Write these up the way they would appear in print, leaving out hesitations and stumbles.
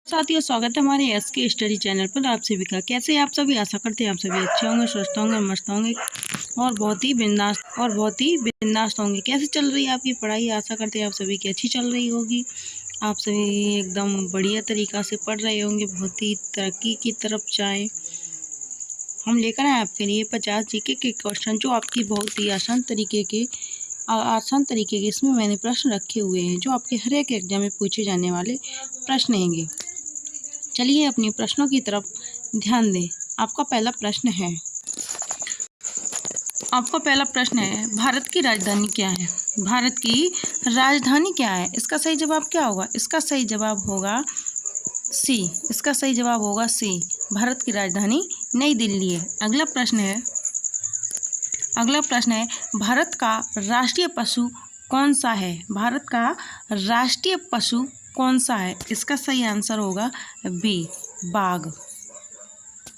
साथियों, स्वागत है हमारे एसके स्टडी चैनल पर। आप सभी का कैसे हैं आप सभी? आशा करते हैं आप सभी अच्छे होंगे, स्वस्थ होंगे, मस्त होंगे और बहुत ही बिंदास होंगे। कैसे चल रही है आपकी पढ़ाई? आशा करते हैं आप सभी की अच्छी चल रही होगी। आप सभी एकदम बढ़िया तरीक़ा से पढ़ रहे होंगे, बहुत ही तरक्की की तरफ जाएँ। हम लेकर आए आपके लिए 50 जीके के क्वेश्चन, जो आपकी बहुत ही आसान तरीके के इसमें मैंने प्रश्न रखे हुए हैं, जो आपके हर एक एग्जाम में पूछे जाने वाले प्रश्न हैंगे। चलिए अपने प्रश्नों की तरफ ध्यान दें। आपका पहला प्रश्न है, भारत की राजधानी क्या है? भारत की राजधानी क्या है? इसका सही जवाब क्या होगा? इसका सही जवाब होगा सी। भारत की राजधानी नई दिल्ली है। अगला प्रश्न है, भारत का राष्ट्रीय पशु कौन सा है? भारत का राष्ट्रीय पशु कौन सा है? इसका सही आंसर होगा बी, बाघ।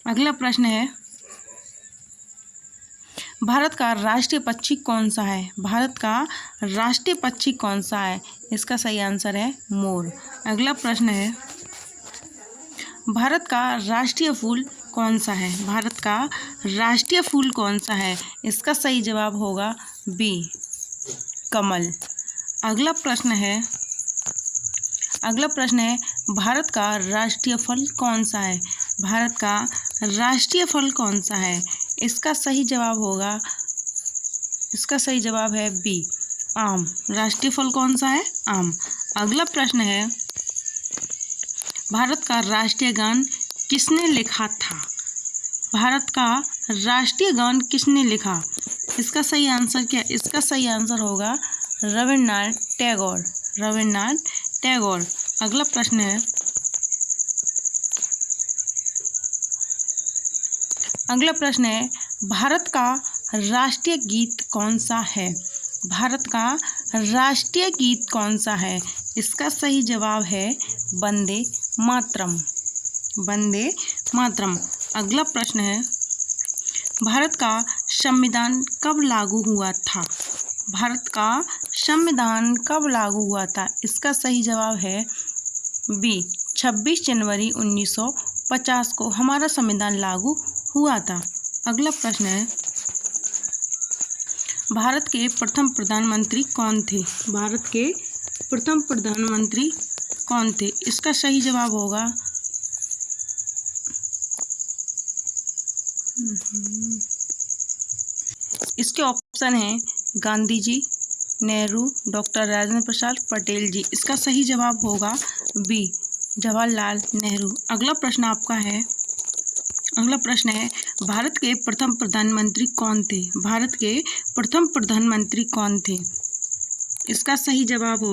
अगला प्रश्न है, भारत का राष्ट्रीय पक्षी कौन सा है? भारत का राष्ट्रीय पक्षी कौन सा है? इसका सही आंसर है मोर। अगला प्रश्न है, भारत का राष्ट्रीय फूल कौन सा है? भारत का राष्ट्रीय फूल कौन सा है? इसका सही जवाब होगा बी, कमल। अगला प्रश्न है, भारत का राष्ट्रीय फल कौन सा है? भारत का राष्ट्रीय फल कौन सा है? इसका सही जवाब है बी, आम। राष्ट्रीय फल कौन सा है? आम। अगला प्रश्न है, भारत का राष्ट्रीय गान किसने लिखा था? भारत का राष्ट्रीय गान किसने लिखा? इसका सही आंसर क्या? इसका सही आंसर होगा रविन्द्रनाथ टैगोर। अगला प्रश्न है, भारत का राष्ट्रीय गीत कौन सा है? भारत का राष्ट्रीय गीत कौन सा है? इसका सही जवाब है वंदे मातरम। अगला प्रश्न है, भारत का संविधान कब लागू हुआ था? भारत का संविधान कब लागू हुआ था? इसका सही जवाब है बी, 26 जनवरी 1950 को हमारा संविधान लागू हुआ था। अगला प्रश्न है, भारत के प्रथम प्रधानमंत्री कौन थे? भारत के प्रथम प्रधानमंत्री कौन थे? इसका सही जवाब होगा इसके ऑप्शन हैं गांधी जी, नेहरू, डॉक्टर राजेंद्र प्रसाद, पटेल जी। इसका सही जवाब होगा बी, जवाहरलाल नेहरू। अगला प्रश्न है, भारत के प्रथम प्रधानमंत्री कौन थे? भारत के प्रथम प्रधानमंत्री कौन थे? इसका सही जवाब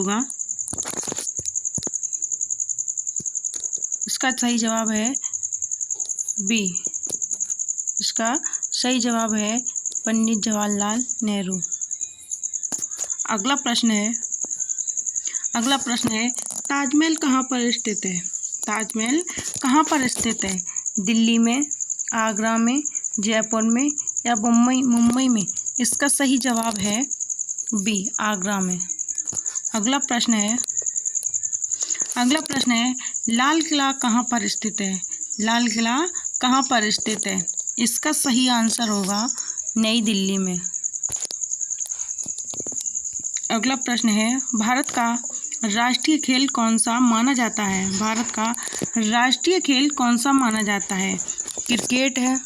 है बी। इसका सही जवाब है पंडित जवाहरलाल नेहरू। अगला प्रश्न है, ताजमहल कहाँ पर स्थित है? ताजमहल कहाँ पर स्थित है? दिल्ली में, आगरा में, जयपुर में या मुंबई में? इसका सही जवाब है बी, आगरा में। अगला प्रश्न है, लाल किला कहाँ पर स्थित है? लाल किला कहाँ पर स्थित है? इसका सही आंसर होगा नई दिल्ली में। अगला प्रश्न है, भारत का राष्ट्रीय खेल कौन सा माना जाता है? भारत का राष्ट्रीय खेल कौन सा माना जाता है? क्रिकेट है।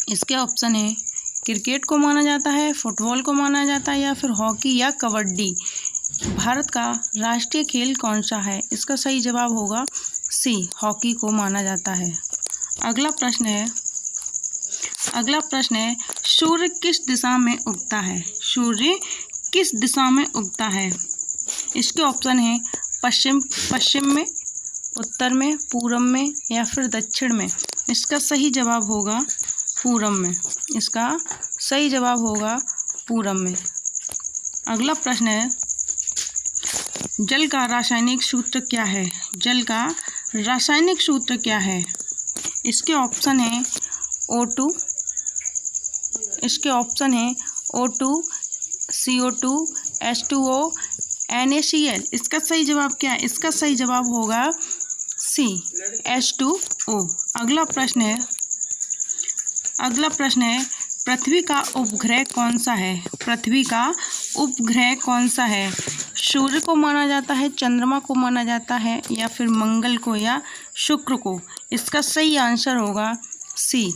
इसके ऑप्शन है क्रिकेट को माना जाता है, फुटबॉल को माना जाता है या फिर हॉकी या कबड्डी। भारत का राष्ट्रीय खेल कौन सा है? इसका सही जवाब होगा सी, हॉकी को माना जाता है। अगला प्रश्न है, सूर्य किस दिशा में उगता है? सूर्य किस दिशा में उगता है? इसके ऑप्शन है पश्चिम में, उत्तर में, पूर्व में या फिर दक्षिण में। इसका सही जवाब होगा पूर्व में। इसका सही जवाब होगा पूर्व में। अगला प्रश्न है, जल का रासायनिक सूत्र क्या है? जल का रासायनिक सूत्र क्या है? इसके ऑप्शन है O2, O2, CO2, H2O, NaCl। इसका सही जवाब क्या है? इसका सही जवाब होगा सी H2O। अगला प्रश्न है पृथ्वी का उपग्रह कौन सा है? पृथ्वी का उपग्रह कौन सा है? सूर्य को माना जाता है, चंद्रमा को माना जाता है, या फिर मंगल को या शुक्र को? इसका सही आंसर होगा सी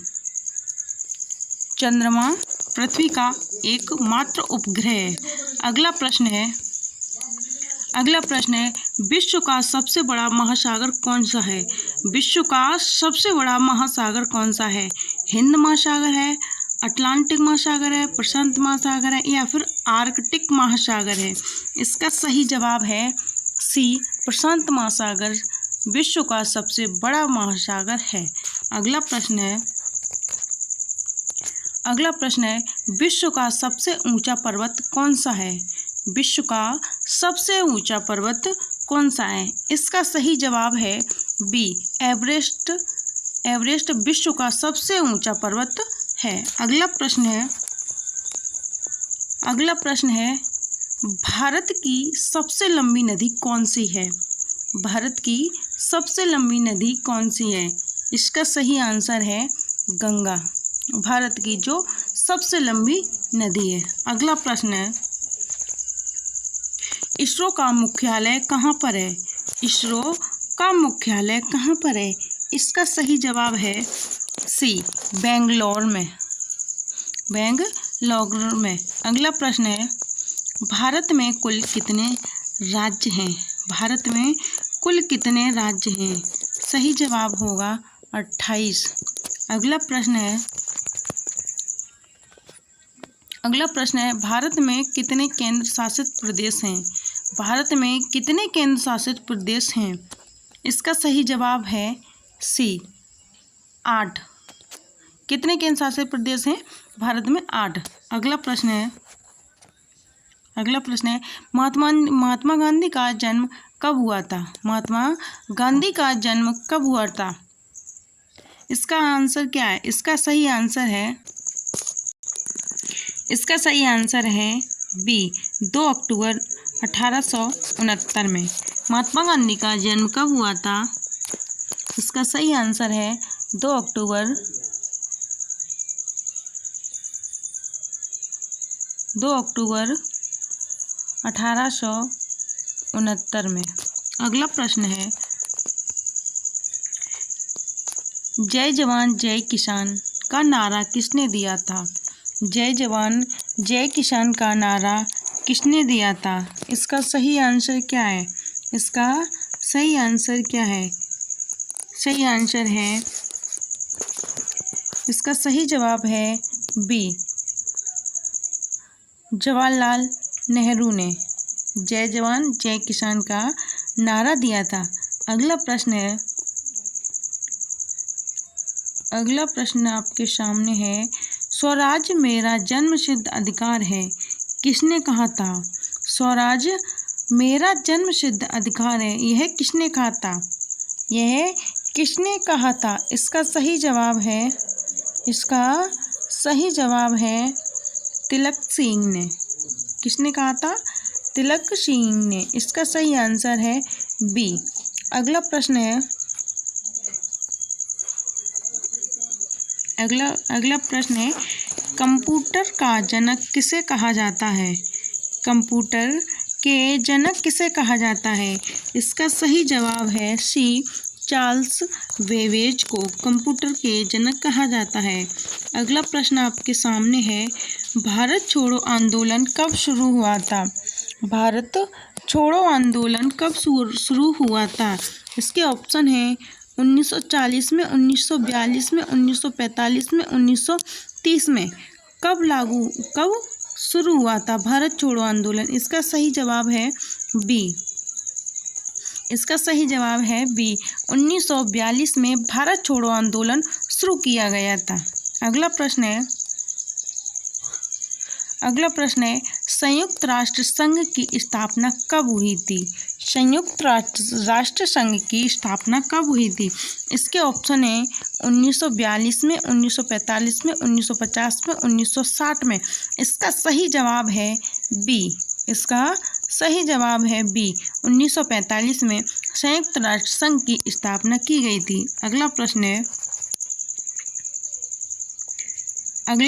चंद्रमा पृथ्वी का एकमात्र उपग्रह है। अगला प्रश्न है विश्व का सबसे बड़ा महासागर कौन सा है? विश्व का सबसे बड़ा महासागर कौन सा है? हिंद महासागर है, अटलांटिक महासागर है, प्रशांत महासागर है, या फिर आर्कटिक महासागर है? इसका सही जवाब है सी प्रशांत महासागर विश्व का सबसे बड़ा महासागर है। अगला प्रश्न है विश्व का सबसे ऊंचा पर्वत कौन सा है? विश्व का सबसे ऊंचा पर्वत कौन सा है? इसका सही जवाब है बी एवरेस्ट। एवरेस्ट विश्व का सबसे ऊंचा पर्वत है। अगला प्रश्न है भारत की सबसे लंबी नदी कौन सी है? भारत की सबसे लंबी नदी कौन सी है? इसका सही आंसर है गंगा, भारत की जो सबसे लंबी नदी है। अगला प्रश्न है इसरो का मुख्यालय कहाँ पर है? इसरो का मुख्यालय कहाँ पर है? इसका सही जवाब है सी बेंगलोर में। अगला प्रश्न है भारत में कुल कितने राज्य हैं? भारत में कुल कितने राज्य हैं? सही जवाब होगा 28। अगला प्रश्न है भारत में कितने केंद्र शासित प्रदेश हैं? भारत में कितने केंद्र शासित प्रदेश हैं? इसका सही जवाब है सी 8। कितने केंद्र शासित प्रदेश हैं भारत में? 8। अगला प्रश्न है महात्मा गांधी का जन्म कब हुआ था? महात्मा गांधी का जन्म कब हुआ था? इसका आंसर क्या है? इसका सही आंसर है बी 2 अक्टूबर 1869 में। महात्मा गांधी का जन्म कब हुआ था? इसका सही आंसर है 2 अक्टूबर 1869 में। अगला प्रश्न है जय जवान जय किसान का नारा किसने दिया था? जय जवान जय किसान का नारा किसने दिया था? इसका सही आंसर क्या है? इसका सही आंसर है इसका सही जवाब है बी जवाहरलाल नेहरू ने जय जवान जय किसान का नारा दिया था। अगला प्रश्न आपके सामने है स्वराज मेरा जन्मसिद्ध अधिकार है किसने कहा था? स्वराज मेरा जन्मसिद्ध अधिकार है यह किसने कहा था? इसका सही जवाब है तिलक सिंह ने। किसने कहा था? तिलक सिंह ने। इसका सही आंसर है बी। अगला प्रश्न है कंप्यूटर का जनक किसे कहा जाता है? कंप्यूटर के जनक किसे कहा जाता है? इसका सही जवाब है सी चार्ल्स बेबेज को कंप्यूटर के जनक कहा जाता है। अगला प्रश्न आपके सामने है भारत छोड़ो आंदोलन कब शुरू हुआ था? भारत छोड़ो आंदोलन कब शुरू हुआ था? इसके ऑप्शन है 1940 में, 1942 में, 1945 में, 1930 में। कब शुरू हुआ था भारत छोड़ो आंदोलन? इसका सही जवाब है बी। 1942 में भारत छोड़ो आंदोलन शुरू किया गया था। अगला प्रश्न है संयुक्त राष्ट्र संघ की स्थापना कब हुई थी? संयुक्त राष्ट्र संघ की स्थापना कब हुई थी? इसके ऑप्शन है 1942 में, 1945 में, 1950 में, 1960 में। इसका सही जवाब है बी। इसका सही जवाब है बी। 1945 में संयुक्त राष्ट्र संघ की स्थापना की गई थी। अगला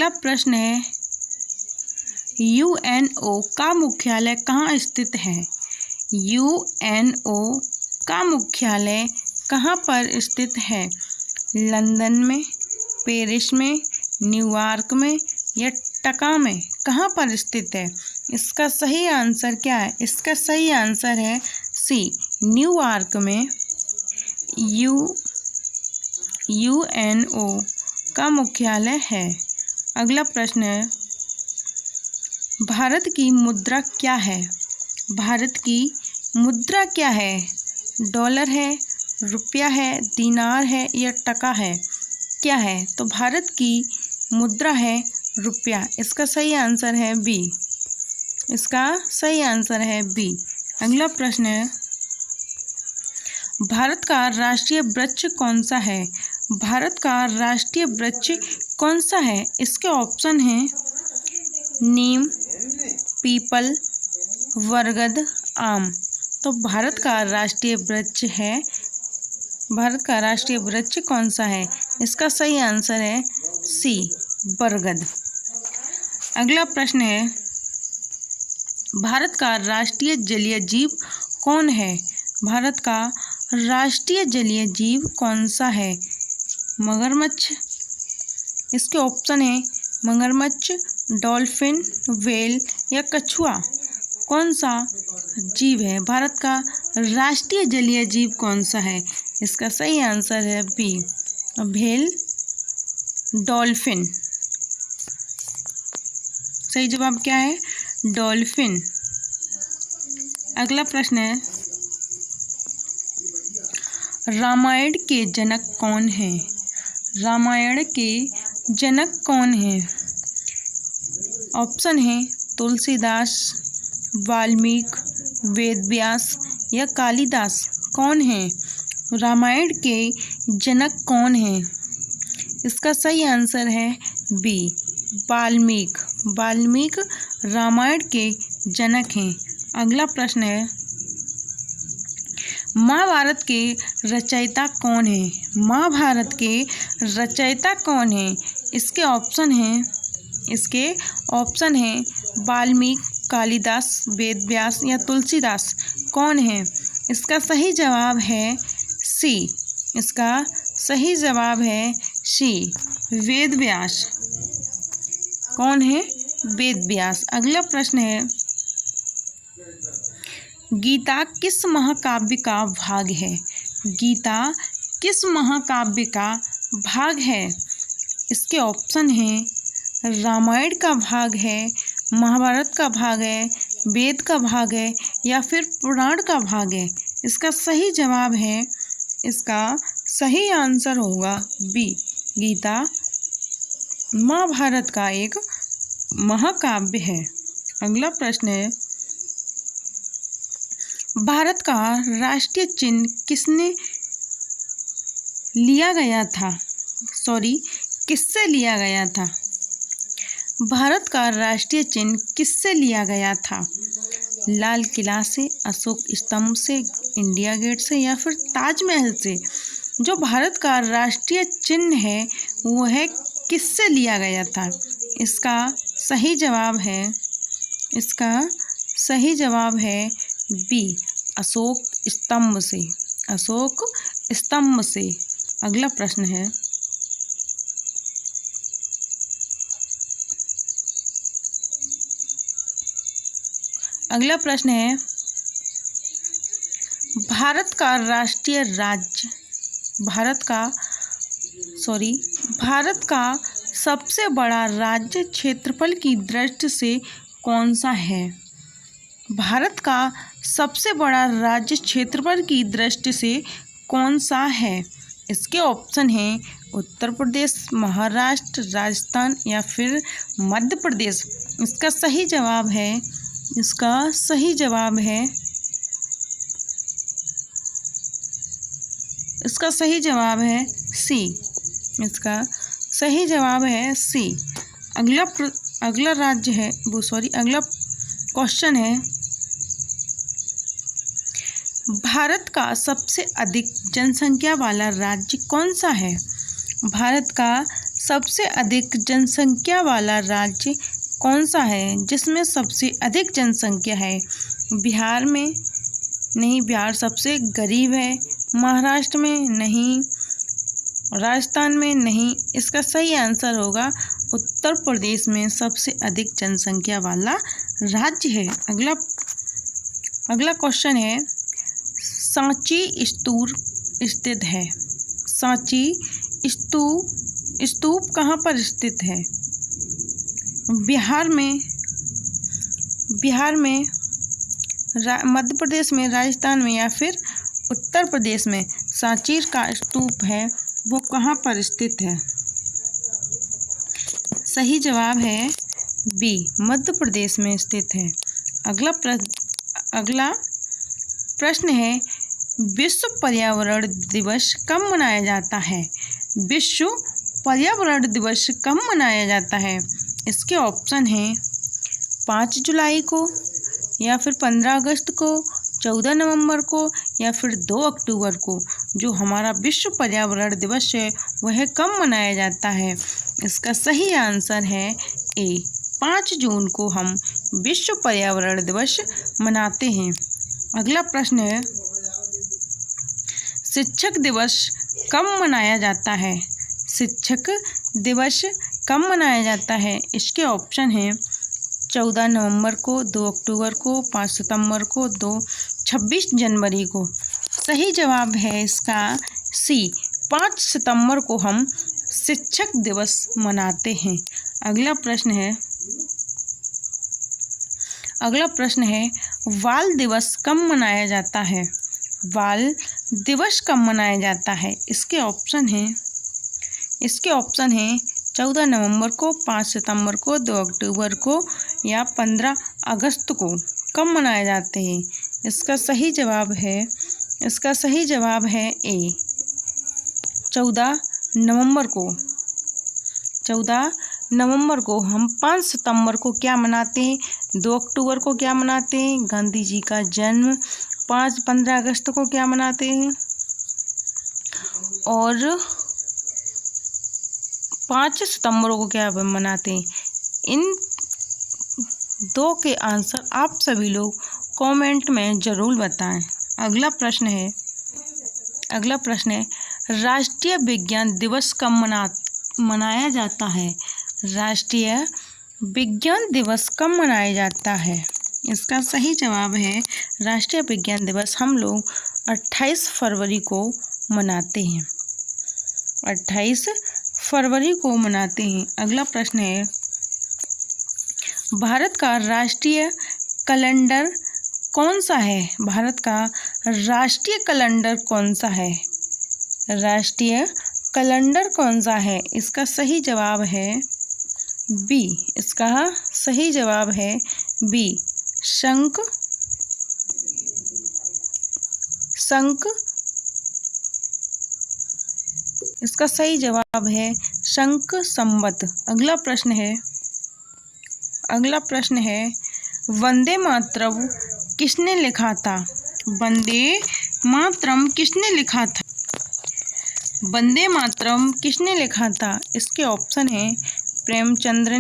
प्रश्न है यूएनओ का मुख्यालय कहाँ स्थित है? यूएनओ का मुख्यालय कहाँ पर स्थित है? लंदन में, पेरिस में, न्यूयॉर्क में या ढाका में? कहाँ पर स्थित है? इसका सही आंसर क्या है? इसका सही आंसर है सी, न्यूयॉर्क में। यूएनओ का मुख्यालय है। अगला प्रश्न है भारत की मुद्रा क्या है? भारत की मुद्रा क्या है? डॉलर है, रुपया है, दिनार है या टका है? क्या है? तो भारत की मुद्रा है रुपया। इसका सही आंसर है बी। इसका सही आंसर है बी। अगला प्रश्न है भारत का राष्ट्रीय वृक्ष कौन सा है? भारत का राष्ट्रीय वृक्ष कौन सा है? इसके ऑप्शन हैं नीम, पीपल, बरगद, आम। तो भारत का राष्ट्रीय वृक्ष कौन सा है? इसका सही आंसर है सी, बरगद। अगला प्रश्न है भारत का राष्ट्रीय जलीय जीव कौन है? भारत का राष्ट्रीय जलीय जीव कौन सा है? मगरमच्छ। इसके ऑप्शन है मगरमच्छ, डॉल्फिन, व्हेल या कछुआ। कौन सा जीव है? भारत का राष्ट्रीय जलीय जीव कौन सा है? इसका सही आंसर है बी, व्हेल, डॉल्फिन। सही जवाब क्या है? डॉल्फिन। अगला प्रश्न है रामायण के जनक कौन है? रामायण के जनक कौन है? ऑप्शन है तुलसीदास, वाल्मीकि, वेदव्यास या कालिदास। कौन है? रामायण के जनक कौन है? इसका सही आंसर है बी, वाल्मीकि। वाल्मीकि रामायण के जनक हैं। अगला प्रश्न है महाभारत के रचयिता कौन है? महाभारत के रचयिता कौन है? इसके ऑप्शन हैं वाल्मीकि, कालिदास, वेदव्यास या तुलसीदास। कौन है? इसका सही जवाब है सी। इसका सही जवाब है सी, वेदव्यास। कौन है? वेदव्यास। अगला प्रश्न है गीता किस महाकाव्य का भाग है? गीता किस महाकाव्य का भाग है? इसके ऑप्शन हैं रामायण का भाग है, महाभारत का भाग है, वेद का भाग है या फिर पुराण का भाग है। इसका सही जवाब है, इसका सही आंसर होगा बी, गीता महाभारत का एक महाकाव्य है। अगला प्रश्न है भारत का राष्ट्रीय चिन्ह किससे लिया गया था? भारत का राष्ट्रीय चिन्ह किससे लिया गया था? लाल किला से, अशोक स्तंभ से, इंडिया गेट से या फिर ताजमहल से? जो भारत का राष्ट्रीय चिन्ह है वो है किससे लिया गया था? इसका सही जवाब है बी, अशोक स्तंभ से। अशोक स्तंभ से। अगला प्रश्न है भारत का सबसे बड़ा राज्य क्षेत्रफल की दृष्टि से कौन सा है? भारत का सबसे बड़ा राज्य क्षेत्रफल की दृष्टि से कौन सा है? इसके ऑप्शन हैं उत्तर प्रदेश, महाराष्ट्र, राजस्थान या फिर मध्य प्रदेश। इसका सही जवाब है सी। इसका सही जवाब है सी। अगला क्वेश्चन है भारत का सबसे अधिक जनसंख्या वाला राज्य कौन सा है? भारत का सबसे अधिक जनसंख्या वाला राज्य कौन सा है जिसमें सबसे अधिक जनसंख्या है? बिहार में? नहीं, बिहार सबसे गरीब है। महाराष्ट्र में? नहीं। राजस्थान में? नहीं। इसका सही आंसर होगा उत्तर प्रदेश में सबसे अधिक जनसंख्या वाला राज्य है। अगला क्वेश्चन है, सांची स्तूप स्थित है। सांची स्तूप कहाँ पर स्थित है? बिहार में? मध्य प्रदेश में? राजस्थान में? या फिर उत्तर प्रदेश में? सांची का स्तूप है वो कहाँ पर स्थित है? सही जवाब है बी, मध्य प्रदेश में स्थित है। अगला प्रश्न है, विश्व पर्यावरण दिवस कब मनाया जाता है? विश्व पर्यावरण दिवस कब मनाया जाता है? इसके ऑप्शन हैं 5 जुलाई को, या फिर 15 अगस्त को, 14 नवंबर को, या फिर 2 अक्टूबर को। जो हमारा विश्व पर्यावरण दिवस है वह कब मनाया जाता है? इसका सही आंसर है ए, 5 जून को हम विश्व पर्यावरण दिवस मनाते हैं। अगला प्रश्न है, शिक्षक दिवस कब मनाया जाता है? शिक्षक दिवस कब मनाया जाता है? इसके ऑप्शन हैं 14 नवंबर को, 2 अक्टूबर को, 5 सितंबर को, 26 जनवरी को। सही जवाब है इसका सी, 5 सितंबर को हम शिक्षक दिवस मनाते हैं। अगला प्रश्न है, बाल दिवस कब मनाया जाता है? बाल दिवस कब मनाया जाता है? इसके ऑप्शन हैं 14 नवंबर को, 5 सितंबर को, 2 अक्टूबर को, या 15 अगस्त को। कब मनाए जाते हैं? इसका सही जवाब है ए, 14 नवंबर को। 14 नवंबर को। हम 5 सितंबर को क्या मनाते हैं? 2 अक्टूबर को क्या मनाते हैं? गांधी जी का जन्म। 15 अगस्त को क्या मनाते हैं? और 5 सितंबर को क्या मनाते हैं? इन 2 के आंसर आप सभी लोग कमेंट में ज़रूर बताएं। अगला प्रश्न है, राष्ट्रीय विज्ञान दिवस कब मनाया जाता है? राष्ट्रीय विज्ञान दिवस कब मनाया जाता है? इसका सही जवाब है, राष्ट्रीय विज्ञान दिवस हम लोग 28 फरवरी को मनाते हैं। 28 फरवरी को मनाते हैं। अगला प्रश्न है, भारत का राष्ट्रीय कैलेंडर कौन सा है? भारत का राष्ट्रीय कैलेंडर कौन सा है? राष्ट्रीय कैलेंडर कौन सा है? इसका सही जवाब है बी। इसका सही जवाब है बी, शंख इसका सही जवाब है शंख संवत। अगला प्रश्न है, वंदे मातरम किसने लिखा था? वंदे मातरम किसने लिखा था? वंदे मातरम किसने लिखा था? इसके ऑप्शन हैं प्रेमचंद्र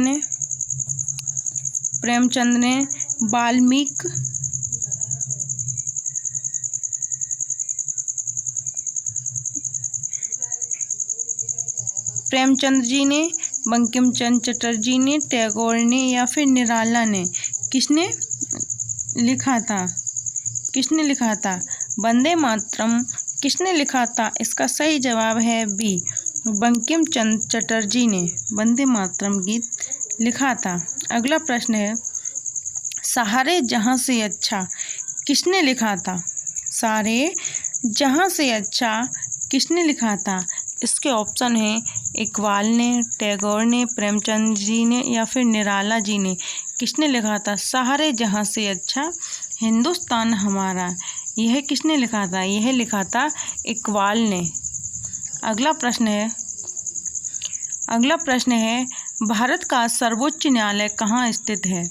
ने, वाल्मीकि, प्रेमचंद्र जी ने, बंकिम चंद्र चटर्जी ने, टैगोर ने, या फिर निराला ने। किसने लिखा था? वंदे मातरम किसने लिखा था? इसका सही जवाब है बी, बंकिम चंद्र चटर्जी ने वंदे मातरम गीत लिखा था। अगला प्रश्न है, सारे जहां से अच्छा किसने लिखा था? सारे जहां से अच्छा किसने लिखा था? इसके ऑप्शन हैं इकबाल ने, टैगोर ने, प्रेमचंद जी ने, या फिर निराला जी ने। किसने लिखा था? सारे जहां से अच्छा हिंदुस्तान हमारा, यह किसने लिखा था? यह लिखा था इकबाल ने। अगला प्रश्न है, भारत का सर्वोच्च न्यायालय कहाँ स्थित है?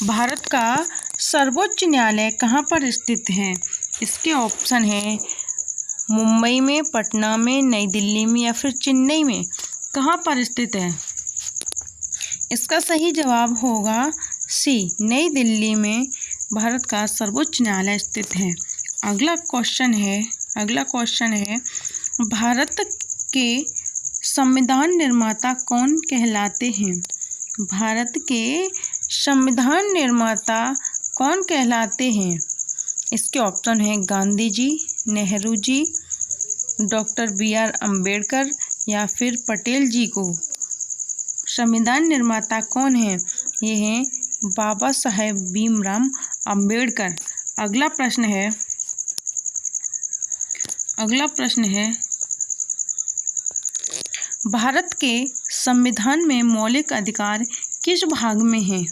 भारत का सर्वोच्च न्यायालय कहाँ पर स्थित है? इसके ऑप्शन है मुंबई में, पटना में, नई दिल्ली में या फिर चेन्नई में। कहाँ पर स्थित है? इसका सही जवाब होगा सी, नई दिल्ली में भारत का सर्वोच्च न्यायालय स्थित है। अगला क्वेश्चन है भारत के संविधान निर्माता कौन कहलाते हैं? भारत के संविधान निर्माता कौन कहलाते हैं? इसके ऑप्शन है गांधी जी, नेहरू जी, डॉक्टर बी.आर. अम्बेडकर या फिर पटेल जी को। संविधान निर्माता कौन है? ये हैं बाबा साहेब भीमराव अम्बेडकर। अगला प्रश्न है भारत के संविधान में मौलिक अधिकार किस भाग में है?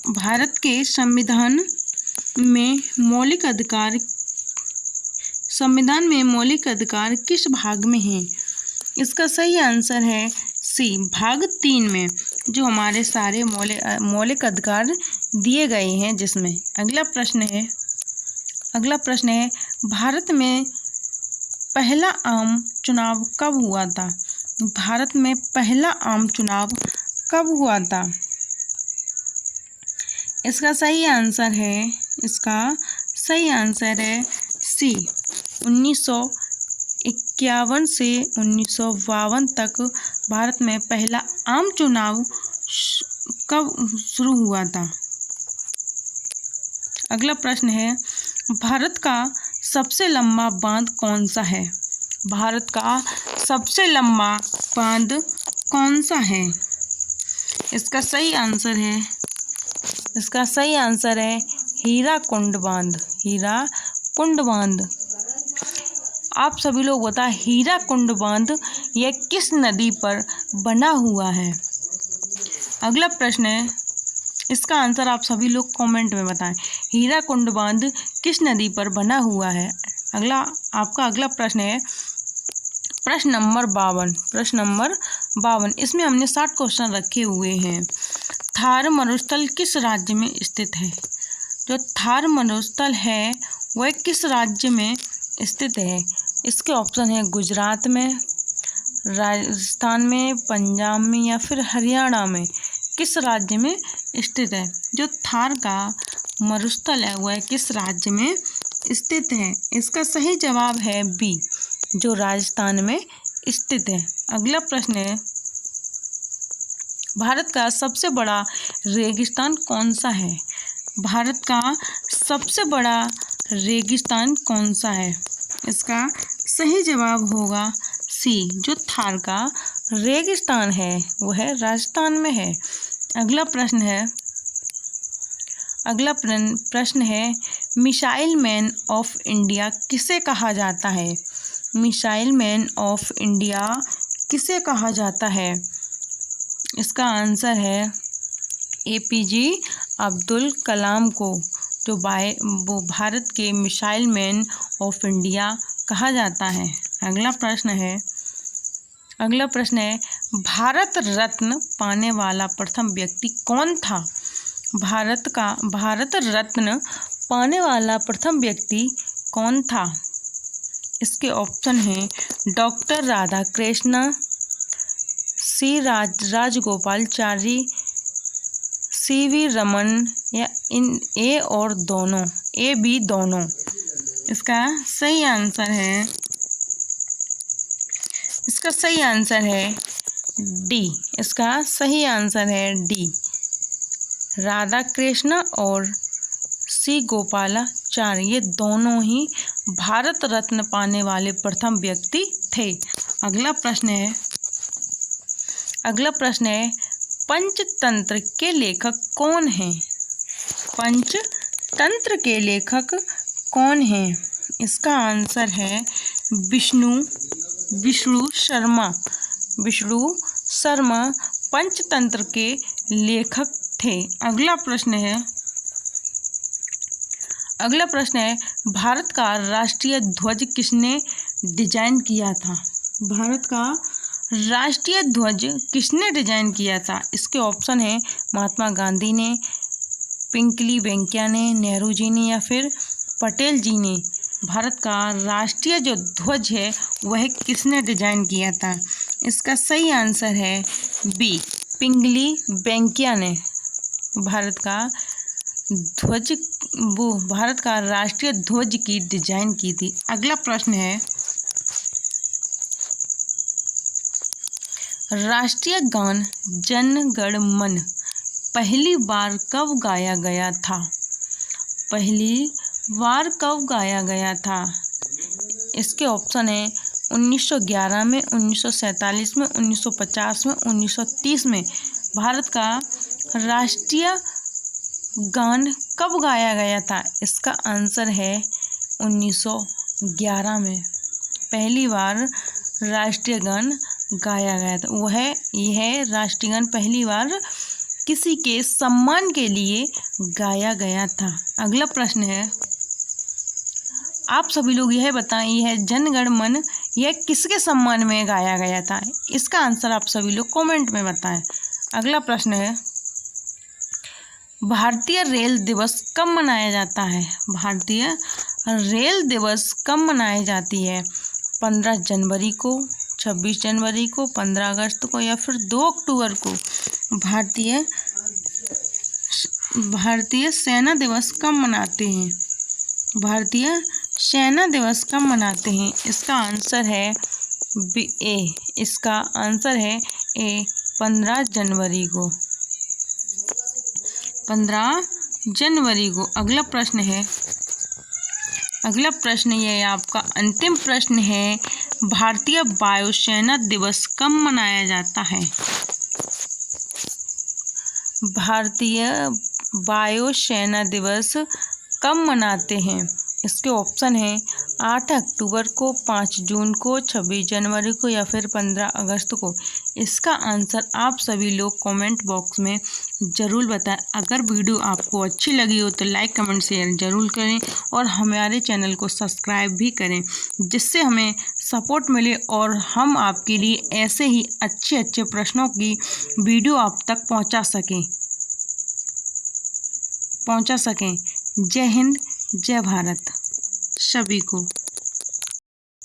भारत के संविधान में मौलिक अधिकार किस भाग में है? इसका सही आंसर है सी, भाग 3 में, जो हमारे सारे मौलिक अधिकार दिए गए हैं जिसमें। अगला प्रश्न है भारत में पहला आम चुनाव कब हुआ था? भारत में पहला आम चुनाव कब हुआ था? इसका सही आंसर है सी, 1951 से 1952 तक भारत में पहला आम चुनाव कब शुरू हुआ था? अगला प्रश्न है भारत का सबसे लंबा बांध कौन सा है? भारत का सबसे लंबा बांध कौन सा है? इसका सही आंसर है हीराकुंड बांध। आप सभी लोग बताएं हीराकुंड बांध यह किस नदी पर बना हुआ है? अगला प्रश्न है, इसका आंसर आप सभी लोग कमेंट में बताएं। हीराकुंड बांध किस नदी पर बना हुआ है? अगला प्रश्न है प्रश्न नंबर 52। इसमें हमने 60 क्वेश्चन रखे हुए हैं। थार मरुस्थल किस राज्य में स्थित है? जो थार मरुस्थल है वह किस राज्य में स्थित है? इसके ऑप्शन है गुजरात में, राजस्थान में, पंजाब में या फिर हरियाणा में। किस राज्य में स्थित है? जो थार का मरुस्थल है वह किस राज्य में स्थित है? इसका सही जवाब है बी, जो राजस्थान में स्थित है। अगला प्रश्न है भारत का सबसे बड़ा रेगिस्तान कौन सा है? भारत का सबसे बड़ा रेगिस्तान कौन सा है? इसका सही जवाब होगा सी, जो थार का रेगिस्तान है वह राजस्थान में है। अगला प्रश्न है मिसाइल मैन ऑफ इंडिया किसे कहा जाता है? मिसाइल मैन ऑफ इंडिया किसे कहा जाता है? इसका आंसर है APJ अब्दुल कलाम को, जो वो भारत के मिसाइल मैन ऑफ इंडिया कहा जाता है। अगला प्रश्न है भारत रत्न पाने वाला प्रथम व्यक्ति कौन था? भारत रत्न पाने वाला प्रथम व्यक्ति कौन था? इसके ऑप्शन हैं डॉक्टर राधाकृष्ण, सी राजगोपालाचारी, CV रमन या ए बी दोनों। इसका सही आंसर है डी। इसका सही आंसर है डी, राधाकृष्ण और सी गोपालाचारी, ये दोनों ही भारत रत्न पाने वाले प्रथम व्यक्ति थे। अगला प्रश्न है पंचतंत्र के लेखक कौन हैं? पंचतंत्र के लेखक कौन हैं? इसका आंसर है विष्णु शर्मा पंचतंत्र के लेखक थे। अगला प्रश्न है भारत का राष्ट्रीय ध्वज किसने डिजाइन किया था? भारत का राष्ट्रीय ध्वज किसने डिजाइन किया था? इसके ऑप्शन है महात्मा गांधी ने, पिंगली वेंकैया ने, नेहरू जी ने या फिर पटेल जी ने? भारत का राष्ट्रीय जो ध्वज है वह किसने डिजाइन किया था? इसका सही आंसर है बी, पिंगली वेंकैया ने भारत का राष्ट्रीय ध्वज की डिजाइन की थी। अगला प्रश्न है, राष्ट्रीय गान जन गण मन पहली बार कब गाया गया था? पहली बार कब गाया गया था? इसके ऑप्शन है 1911 में, 1947 में, 1950 में, 1930 में। भारत का राष्ट्रीय गान कब गाया गया था? इसका आंसर है 1911 में पहली बार राष्ट्रीय गान गाया गया था। यह राष्ट्रीय गान पहली बार किसी के सम्मान के लिए गाया गया था। अगला प्रश्न है, आप सभी लोग यह बताएं, यह जन गण मन यह किसके सम्मान में गाया गया था? इसका आंसर आप सभी लोग कमेंट में बताएं। अगला प्रश्न है, भारतीय रेल दिवस कब मनाया जाता है? भारतीय रेल दिवस कब मनाई जाती है? 15 जनवरी को, 26 जनवरी को, 15 अगस्त को या फिर 2 अक्टूबर को? भारतीय सेना दिवस कब मनाते हैं? भारतीय सेना दिवस कब मनाते हैं? इसका आंसर है ए। इसका आंसर है ए, 15 जनवरी को। 15 जनवरी को। अगला प्रश्न है, ये आपका अंतिम प्रश्न है, भारतीय वायुसेना दिवस कब मनाया जाता है? भारतीय वायुसेना दिवस कब मनाते हैं? इसके ऑप्शन है 8 अक्टूबर को, 5 जून को, 26 जनवरी को या फिर 15 अगस्त को। इसका आंसर आप सभी लोग कमेंट बॉक्स में ज़रूर बताएं। अगर वीडियो आपको अच्छी लगी हो तो लाइक, कमेंट, शेयर ज़रूर करें और हमारे चैनल को सब्सक्राइब भी करें, जिससे हमें सपोर्ट मिले और हम आपके लिए ऐसे ही अच्छे प्रश्नों की वीडियो आप तक पहुंचा सकें। जय हिंद, जय भारत सभी को।